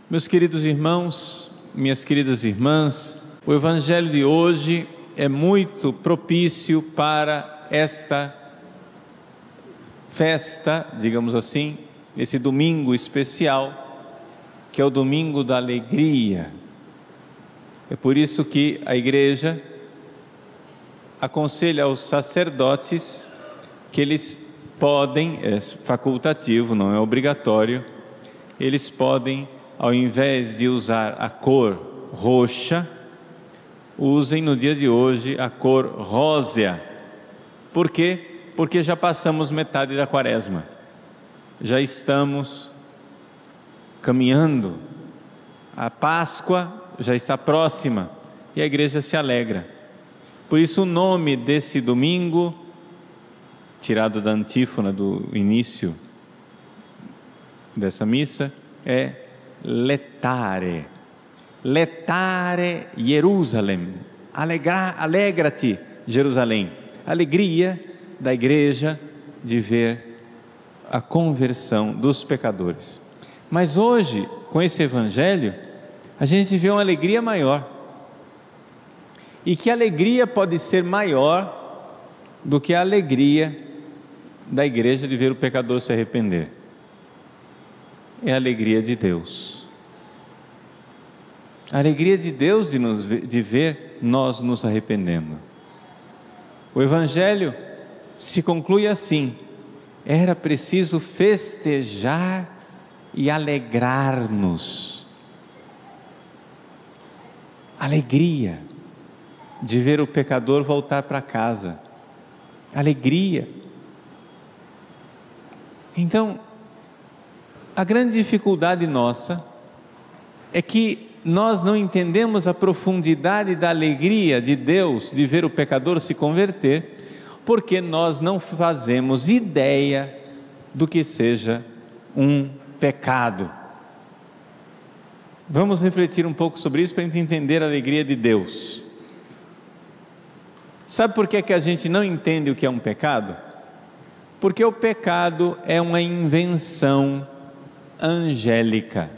Meus queridos irmãos, minhas queridas irmãs, o Evangelho de hoje é muito propício para esta festa, digamos assim, esse domingo especial, que é o domingo da alegria. É por isso que a igreja aconselha aos sacerdotes que eles podem, é facultativo, não é obrigatório, eles podem, ao invés de usar a cor roxa, usem no dia de hoje a cor rósea. Por quê? Porque já passamos metade da quaresma, já estamos caminhando, a Páscoa já está próxima e a igreja se alegra. Por isso o nome desse domingo, tirado da antífona do início dessa missa, é Letare, Letare Jerusalem, alegra-te Jerusalém, alegria da igreja de ver a conversão dos pecadores. Mas hoje, com esse evangelho, a gente vê uma alegria maior. E que alegria pode ser maior do que a alegria da igreja de ver o pecador se arrepender? É a alegria de Deus. A alegria de Deus de ver nós nos arrependendo. O Evangelho se conclui assim: era preciso festejar e alegrar-nos. Alegria de ver o pecador voltar para casa. Alegria. Então, a grande dificuldade nossa é que nós não entendemos a profundidade da alegria de Deus de ver o pecador se converter, porque nós não fazemos ideia do que seja um pecado. Vamos refletir um pouco sobre isso para a gente entender a alegria de Deus. Sabe por que a gente não entende o que é um pecado? Porque o pecado é uma invenção angélica.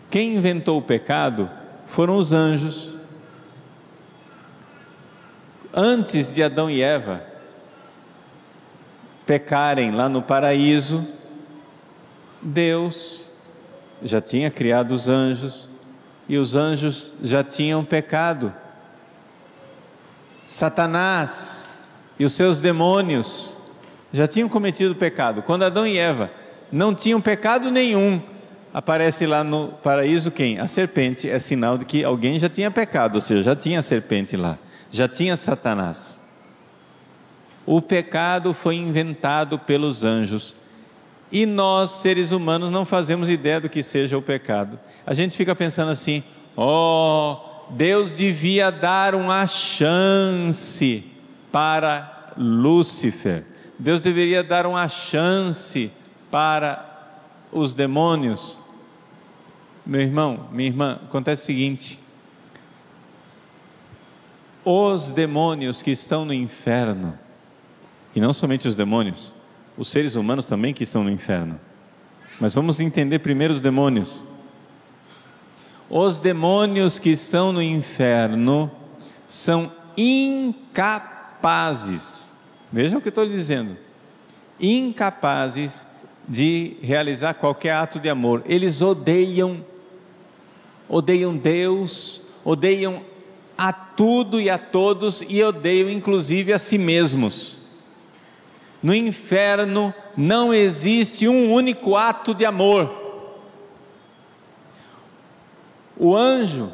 Quem inventou o pecado foram os anjos. Antes de Adão e Eva pecarem lá no paraíso, Deus já tinha criado os anjos e os anjos já tinham pecado. Satanás e os seus demônios já tinham cometido pecado. Quando Adão e Eva não tinham pecado nenhum, aparece lá no paraíso quem? A serpente. É sinal de que alguém já tinha pecado, ou seja, já tinha a serpente lá, já tinha Satanás. O pecado foi inventado pelos anjos e nós, seres humanos, não fazemos ideia do que seja o pecado. A gente fica pensando assim: Deus devia dar uma chance para Lúcifer, Deus deveria dar uma chance para os demônios. Meu irmão, minha irmã, acontece o seguinte: os demônios que estão no inferno, e não somente os demônios, os seres humanos também que estão no inferno, mas vamos entender primeiro os demônios. Os demônios que estão no inferno são incapazes, vejam o que eu estou lhe dizendo, incapazes de realizar qualquer ato de amor. Eles odeiam Deus, odeiam a tudo e a todos, e odeiam inclusive a si mesmos. No inferno não existe um único ato de amor. O anjo,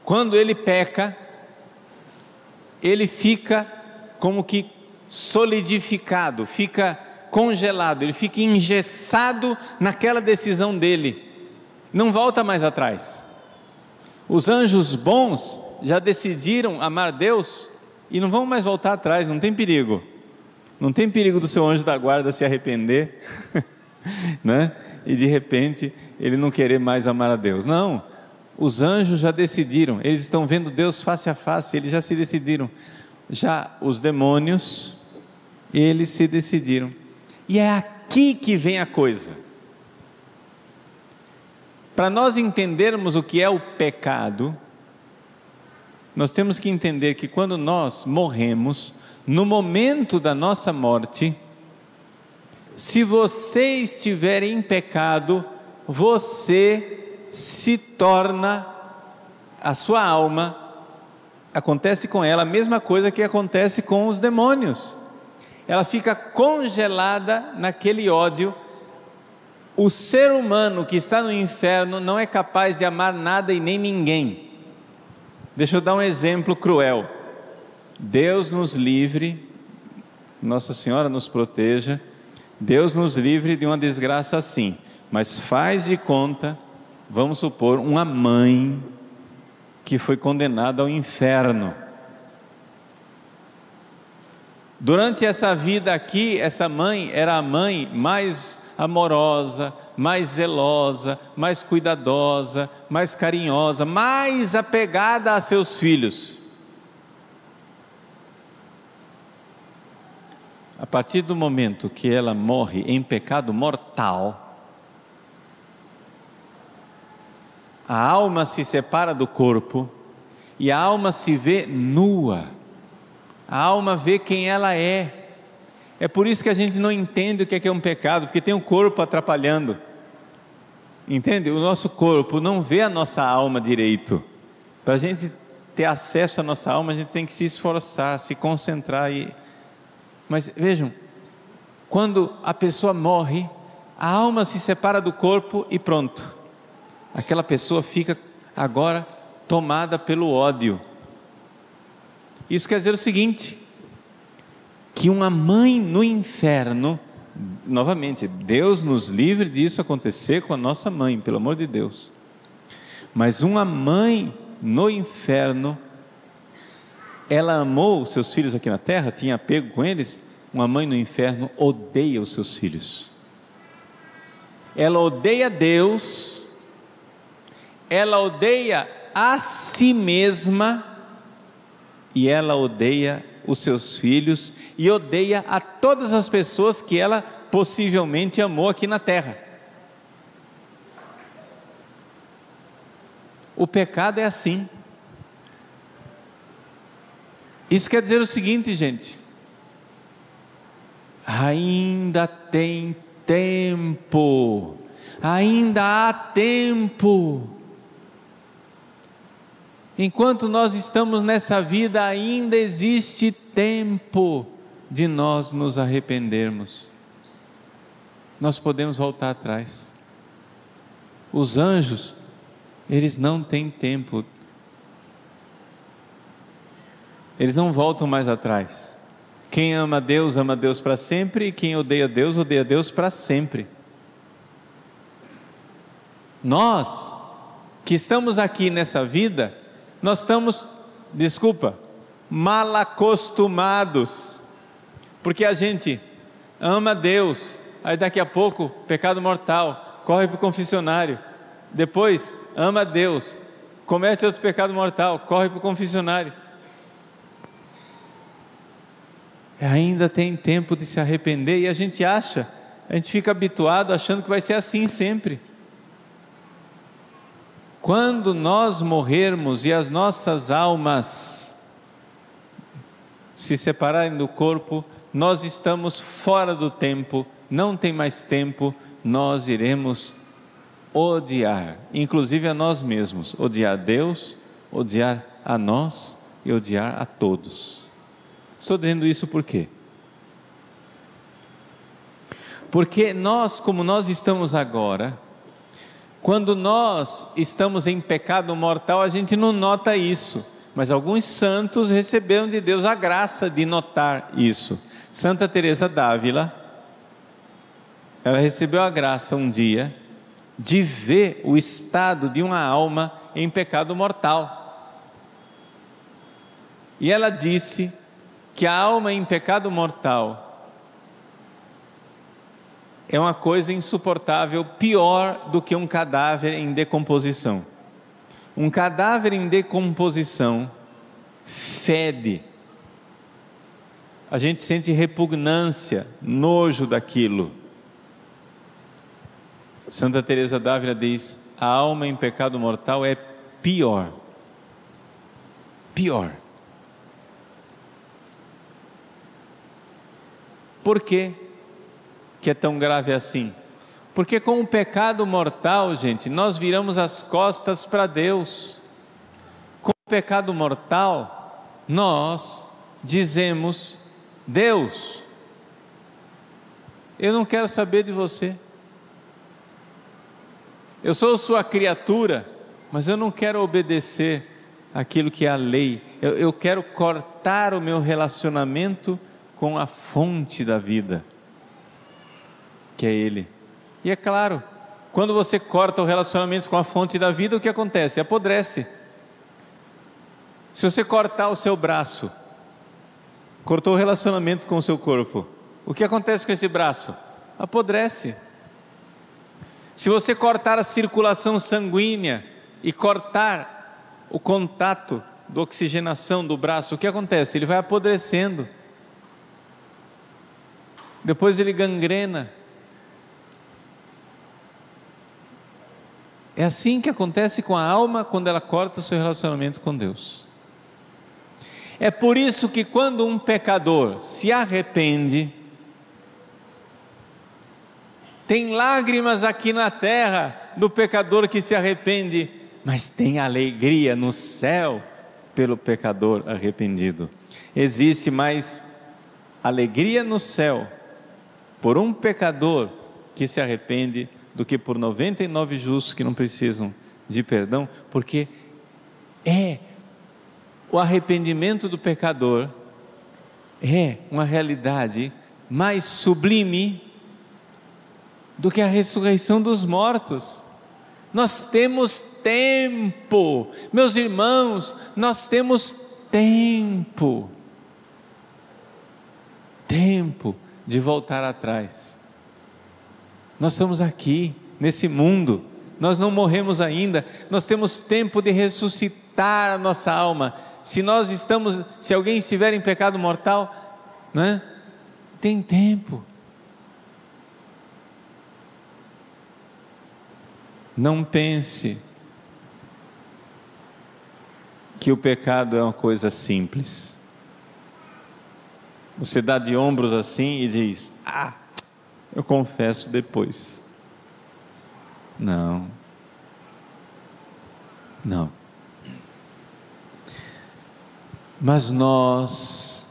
quando ele peca, ele fica como que solidificado, fica congelado, ele fica engessado naquela decisão dele, não volta mais atrás. Os anjos bons já decidiram amar Deus e não vão mais voltar atrás, não tem perigo. Não tem perigo do seu anjo da guarda se arrepender, né? E de repente ele não querer mais amar a Deus. Não, os anjos já decidiram, eles estão vendo Deus face a face, eles já se decidiram. Já os demônios, eles se decidiram. E é aqui que vem a coisa. Para nós entendermos o que é o pecado, nós temos que entender que quando nós morremos, no momento da nossa morte, se você estiver em pecado, você se torna, a sua alma, acontece com ela a mesma coisa que acontece com os demônios. Ela fica congelada naquele ódio. O ser humano que está no inferno não é capaz de amar nada e nem ninguém. Deixa eu dar um exemplo cruel. Deus nos livre, Nossa Senhora nos proteja, Deus nos livre de uma desgraça assim, mas faz de conta, vamos supor, uma mãe que foi condenada ao inferno. Durante essa vida aqui, essa mãe era a mãe mais amorosa, mais zelosa, mais cuidadosa, mais carinhosa, mais apegada a seus filhos. A partir do momento que ela morre em pecado mortal, a alma se separa do corpo e a alma se vê nua. A alma vê quem ela é. É por isso que a gente não entende o que é um pecado, porque tem o corpo atrapalhando. Entende? O nosso corpo não vê a nossa alma direito. Para a gente ter acesso à nossa alma, a gente tem que se esforçar, se concentrar. Mas vejam, quando a pessoa morre, a alma se separa do corpo e pronto. Aquela pessoa fica agora tomada pelo ódio. Isso quer dizer o seguinte, que uma mãe no inferno, novamente, Deus nos livre disso acontecer com a nossa mãe, pelo amor de Deus, mas uma mãe no inferno, ela amou os seus filhos aqui na terra, tinha apego com eles. Uma mãe no inferno odeia os seus filhos, ela odeia Deus, ela odeia a si mesma, e ela odeia os seus filhos, e odeia a todas as pessoas que ela possivelmente amou aqui na terra. O pecado é assim. Isso quer dizer o seguinte, gente: ainda tem tempo, ainda há tempo. Enquanto nós estamos nessa vida, ainda existe tempo de nós nos arrependermos. Nós podemos voltar atrás. Os anjos, eles não têm tempo, eles não voltam mais atrás. Quem ama Deus para sempre, e quem odeia Deus para sempre. Nós, que estamos aqui nessa vida, nós estamos, mal acostumados, porque a gente ama Deus, aí daqui a pouco, pecado mortal, corre para o confessionário, depois ama Deus, comete outro pecado mortal, corre para o confessionário. Ainda tem tempo de se arrepender, e a gente fica habituado achando que vai ser assim sempre. Quando nós morrermos e as nossas almas se separarem do corpo, nós estamos fora do tempo, não tem mais tempo, nós iremos odiar, inclusive a nós mesmos, odiar Deus, odiar a nós e odiar a todos. Estou dizendo isso por quê? Porque nós, como nós estamos agora, quando nós estamos em pecado mortal, a gente não nota isso, mas alguns santos receberam de Deus a graça de notar isso. Santa Teresa d'Ávila, ela recebeu a graça um dia de ver o estado de uma alma em pecado mortal, e ela disse que a alma em pecado mortal é uma coisa insuportável, pior do que um cadáver em decomposição. Um cadáver em decomposição fede, a gente sente repugnância, nojo daquilo. Santa Teresa d'Ávila diz: a alma em pecado mortal é pior. Pior. Por que é tão grave assim? Porque com o pecado mortal, gente, nós viramos as costas para Deus. Com o pecado mortal, nós dizemos: Deus, eu não quero saber de você. Eu sou sua criatura, mas eu não quero obedecer aquilo que é a lei. Eu quero cortar o meu relacionamento com a fonte da vida, que é Ele. E é claro, quando você corta o relacionamento com a fonte da vida, o que acontece? Apodrece. Se você cortar o seu braço, cortou o relacionamento com o seu corpo, o que acontece com esse braço? Apodrece. Se você cortar a circulação sanguínea e cortar o contato da oxigenação do braço, o que acontece? Ele vai apodrecendo. Depois ele gangrena. É assim que acontece com a alma quando ela corta o seu relacionamento com Deus. É por isso que quando um pecador se arrepende, tem lágrimas aqui na terra do pecador que se arrepende, mas tem alegria no céu pelo pecador arrependido. Existe mais alegria no céu por um pecador que se arrepende do que por 99 justos que não precisam de perdão, porque o arrependimento do pecador é uma realidade mais sublime do que a ressurreição dos mortos. Nós temos tempo, meus irmãos, nós temos tempo de voltar atrás. Nós estamos aqui, nesse mundo, nós não morremos ainda, nós temos tempo de ressuscitar a nossa alma. Se alguém estiver em pecado mortal, né? Tem tempo. Não pense que o pecado é uma coisa simples. Você dá de ombros assim e diz: eu confesso depois. Não. Mas nós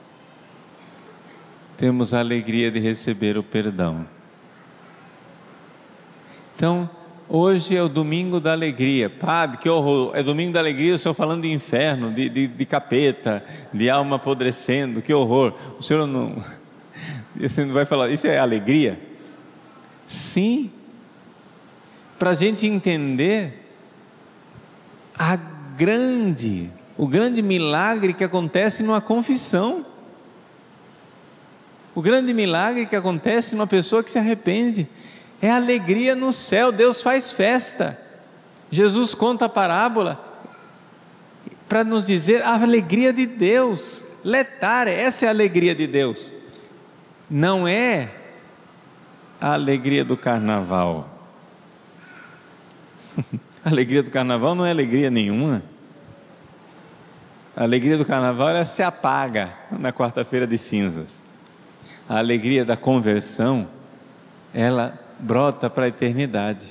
temos a alegria de receber o perdão. Então, hoje é o domingo da alegria. Padre, que horror, é domingo da alegria, o senhor falando de inferno, de capeta, de alma apodrecendo, que horror. O senhor não vai falar, isso é alegria? Sim, para a gente entender o grande milagre que acontece numa confissão, o grande milagre que acontece numa pessoa que se arrepende, é alegria no céu. Deus faz festa. Jesus conta a parábola para nos dizer a alegria de Deus, letare, essa é a alegria de Deus, não é a alegria do carnaval. A alegria do carnaval não é alegria nenhuma. A alegria do carnaval, ela se apaga na quarta-feira de cinzas. A alegria da conversão, ela brota para a eternidade.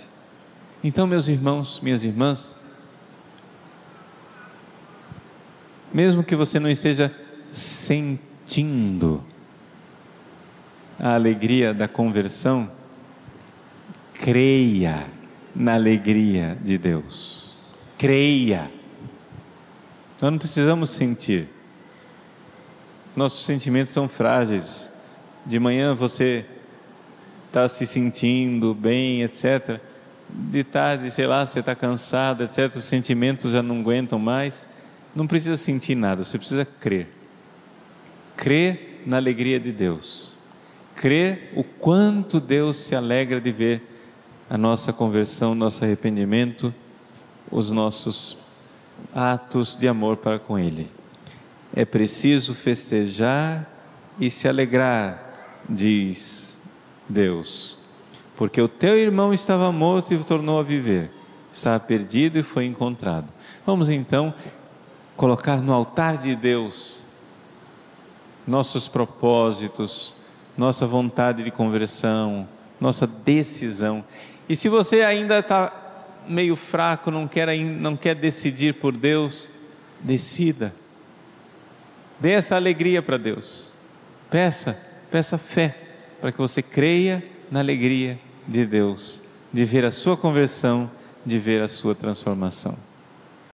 Então, meus irmãos, minhas irmãs, mesmo que você não esteja sentindo a alegria da conversão, creia na alegria de Deus. Creia. Nós não precisamos sentir. Nossos sentimentos são frágeis. De manhã você está se sentindo bem, etc. De tarde, sei lá, você está cansado, etc. Os sentimentos já não aguentam mais. Não precisa sentir nada, você precisa crer. Crer na alegria de Deus. Crer o quanto Deus se alegra de ver a nossa conversão, nosso arrependimento, os nossos atos de amor para com Ele. É preciso festejar e se alegrar, diz Deus, porque o teu irmão estava morto e o tornou a viver. estava perdido e foi encontrado. Vamos então colocar no altar de Deus nossos propósitos, nossa vontade de conversão, nossa decisão. E se você ainda está meio fraco, não quer decidir por Deus, decida. Dê essa alegria para Deus. Peça fé, para que você creia na alegria de Deus, de ver a sua conversão, de ver a sua transformação.